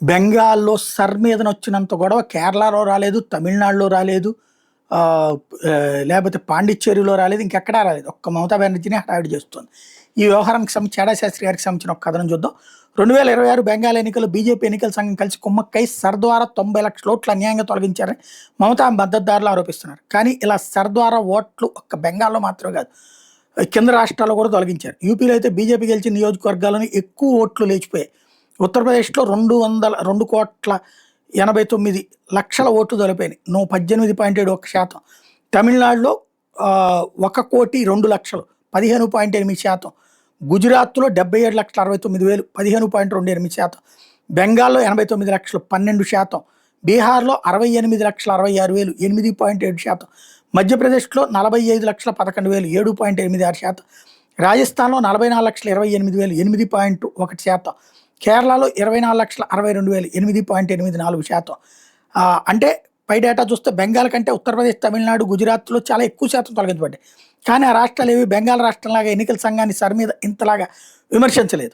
బెంగాల్‌లో సర్ మీదనొచ్చినంత గొడవ కేరళలో రాలేదు, తమిళనాడులో రాలేదు, ఆహ్, లేపోతే పాండిచ్చేరిలో రాలేదు, ఇంకెక్కడా రాలేదు. ఒక్క మమతా బెనర్జీనే హడావిడి చేస్తోంది. ఈ వ్యవహారానికి సంబంధించి చాడా శాస్త్రి గారికి సంబంధించిన ఒక కథనం చూద్దాం. 2026 బెంగాల్ ఎన్నికల్లో బీజేపీ ఎన్నికల సంఘం కలిసి కుమ్మక్కై సర్ ద్వారా 90,00,000 ఓట్లు అన్యాయంగా తొలగించారని మమతా మద్దతుదారులు ఆరోపిస్తున్నారు. కానీ ఇలా సర్ ద్వారా ఓట్లు ఒక్క బెంగాల్‌లో మాత్రమే కాదు, కింద రాష్ట్రాల్లో కూడా తొలగించారు. యూపీలో అయితే బీజేపీ గెలిచిన నియోజకవర్గాల్లోనే ఎక్కువ ఓట్లు లేచిపోయాయి. ఉత్తరప్రదేశ్‌లో 289,00,000 ఓట్లు తొలిపోయినాయి. 18.71%. తమిళనాడులో 1,02,00,000 15.8%. గుజరాత్‌లో 77,69,000 15.28%. బెంగాల్‌లో 89,00,000 12%. బీహార్‌లో 68,66,000 8.7%. మధ్యప్రదేశ్‌లో 45,11,000 7.86%. రాజస్థాన్‌లో 44,28,000 8.1%. కేరళలో 24,62,000 8.84%. అంటే పై డేటా చూస్తే బెంగాల్ కంటే ఉత్తరప్రదేశ్, తమిళనాడు, గుజరాత్‌లో చాలా ఎక్కువ శాతం తొలగించబడ్డాయి. కానీ ఆ రాష్ట్రాలు ఏవి బెంగాల్ రాష్ట్రంలాగా ఎన్నికల సంఘాన్ని సర్ మీద ఇంతలాగా విమర్శించలేదు.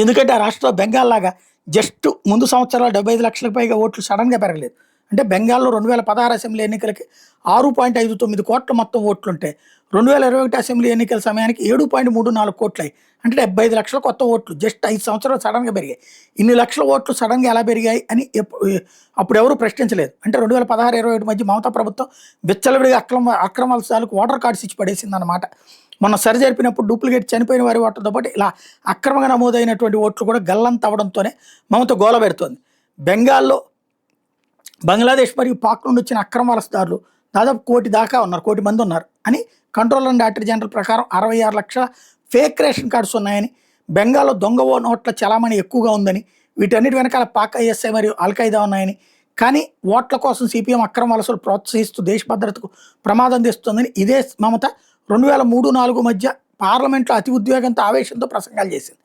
ఎందుకంటే ఆ రాష్ట్రంలో బెంగాల్ లాగా జస్ట్ ముందు సంవత్సరాలు 75,00,000కి పైగా ఓట్లు సడన్గా పెరగలేదు. అంటే బెంగాల్లో 2016 అసెంబ్లీ ఎన్నికలకి 6.59 కోట్ల మొత్తం ఓట్లుంటే 2021 అసెంబ్లీ ఎన్నికల సమయానికి 7.34 కోట్లయి. అంటే 75,00,000 కొత్త ఓట్లు జస్ట్ 5 సంవత్సరాలు సడన్గా పెరిగాయి. ఇన్ని లక్షల ఓట్లు సడన్గా ఎలా పెరిగాయి అని అప్పుడు ఎవరు ప్రశ్నించలేదు. అంటే 2016-21 మధ్య మమతా ప్రభుత్వం విచ్చలవిడిగా అక్రమాలకు ఓటర్ కార్డ్స్ ఇచ్చి పడేసిందన్నమాట. మొన్న సరి జరిపినప్పుడు డూప్లికేట్ చనిపోయిన వారి ఓట్లతో పాటు ఇలా అక్రమంగా నమోదైనటువంటి ఓట్లు కూడా గల్లంత అవ్వడంతోనే మమత గోల పెడుతోంది. బెంగాల్లో బంగ్లాదేశ్ మరియు పాక్ నుండి వచ్చిన అక్రమ వలసదారులు దాదాపు 1,00,000 దాకా ఉన్నారు, 1,00,000 మంది ఉన్నారు అని కంట్రోలర్ అండ్ డైరెక్టర్ జనరల్ ప్రకారం 66 లక్షల ఫేక్ రేషన్ కార్డ్స్ ఉన్నాయని, బెంగాల్లో దొంగ నోట్ల చలామణి ఎక్కువగా ఉందని, వీటన్నిటి వెనకాల పాక్ ఐఎస్ఐ మరియు అల్ఖైదా ఉన్నాయని, కానీ ఓట్ల కోసం సిపిఎం అక్రమ వలసలు ప్రోత్సహిస్తూ దేశ భద్రతకు ప్రమాదం తెస్తుందని ఇదే మమత 2003-4 మధ్య పార్లమెంట్లో అతి ఉద్వేగంతో ఆవేశంతో ప్రసంగాలు చేసింది.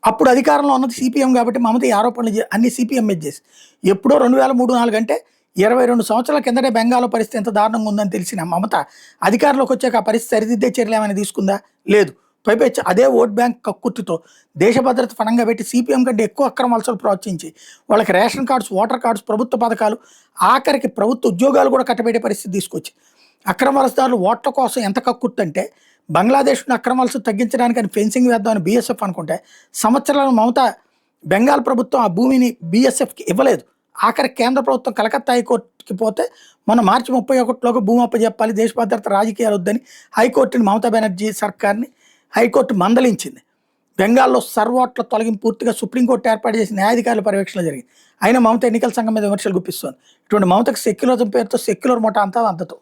అప్పుడు అధికారంలో ఉన్నది సిపిఎం కాబట్టి మమత ఈ ఆరోపణలు అన్ని సిపిఎం మీద చేసి ఎప్పుడో 2003-4 అంటే 22 సంవత్సరాల కిందటే బెంగాల్లో పరిస్థితి ఎంత దారుణంగా ఉందని తెలిసిన మమత అధికారంలోకి వచ్చాక ఆ పరిస్థితి సరిదిద్దే చర్యలు ఏమైనా తీసుకుందా? లేదు. పైపెచ్చి అదే ఓట్ బ్యాంక్ కక్కుర్తితో దేశ భద్రత పణంగా పెట్టి సిపిఎం కంటే ఎక్కువ అక్రమ వలసలు ప్రోత్సహించి వాళ్ళకి రేషన్ కార్డ్స్, ఓటర్ కార్డ్స్, ప్రభుత్వ పథకాలు, ఆఖరికి ప్రభుత్వ ఉద్యోగాలు కూడా కట్టబెట్టే పరిస్థితి తీసుకొచ్చి అక్రమ వలసదారులు ఓట్ల కోసం ఎంత కక్కుర్తి అంటే బంగ్లాదేశ్ను అక్రమ వలస తగ్గించడానికి అని ఫెన్సింగ్ వేద్దామని బీఎస్ఎఫ్ అనుకుంటే సంవత్సరాలు మమత బెంగాల్ ప్రభుత్వం ఆ భూమిని బీఎస్ఎఫ్కి ఇవ్వలేదు. ఆఖరి కేంద్ర ప్రభుత్వం కలకత్తా హైకోర్టుకి పోతే మన మార్చి 31లోగా భూమి అప్పచెప్పాలి, దేశ భద్రత రాజకీయాలు వద్దని హైకోర్టుని మమతా బెనర్జీ సర్కార్ని హైకోర్టు మందలించింది. బెంగాల్లో సర్వ ఓట్ల తొలగింపు పూర్తిగా సుప్రీంకోర్టు ఏర్పాటు చేసిన న్యాయాధికారుల పర్యవేక్షణ జరిగింది. అయినా మమత ఎన్నికల సంఘం మీద విమర్శలు గుప్పిస్తోంది. ఇటువంటి మమతకు సెక్యులరిజం పేరుతో సెక్యులర్ ముఠా అంతా అందతో